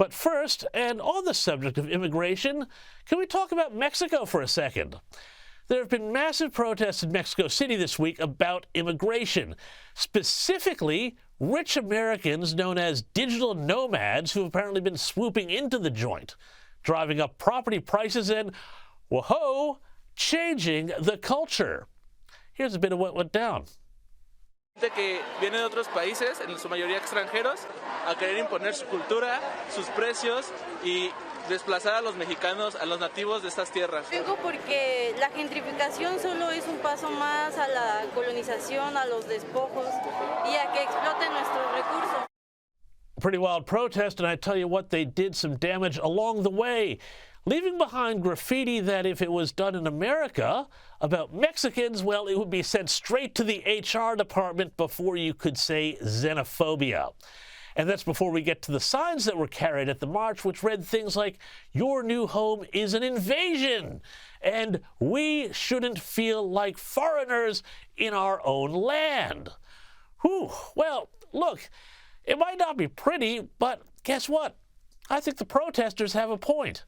But first, and on the subject of immigration, can we talk about Mexico for a second? There have been massive protests in Mexico City this week about immigration, specifically rich Americans known as digital nomads who have apparently been swooping into the joint, driving up property prices and, whoa, changing the culture. Here's a bit of what went down. Que viene de otros países, en su mayoría extranjeros, a querer imponer su cultura, sus precios y desplazar a los mexicanos, a los nativos de estas tierras. Vengo porque la gentrificación solo es un paso más a la colonización, a los despojos y a que exploten nuestros recursos. Pretty wild protest, and I tell you what, they did some damage along the way, leaving behind graffiti that if it was done in America about Mexicans, well, it would be sent straight to the HR department before you could say xenophobia. And that's before we get to the signs that were carried at the march, which read things like, "Your new home is an invasion," and "We shouldn't feel like foreigners in our own land." Whew, well, look, it might not be pretty, but guess what? I think the protesters have a point.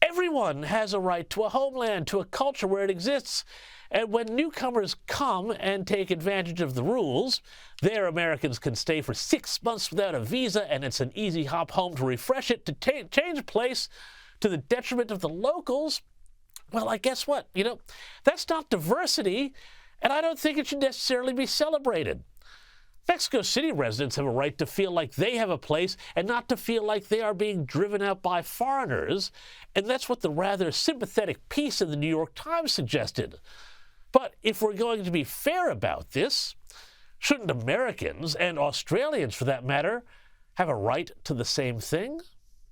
Everyone has a right to a homeland, to a culture where it exists. And when newcomers come and take advantage of the rules, there Americans can stay for 6 months without a visa, and it's an easy hop home to refresh it, to change place to the detriment of the locals. Well, I guess what? That's not diversity, and I don't think it should necessarily be celebrated. Mexico City residents have a right to feel like they have a place and not to feel like they are being driven out by foreigners, and that's what the rather sympathetic piece in the New York Times suggested. But if we're going to be fair about this, shouldn't Americans, and Australians for that matter, have a right to the same thing?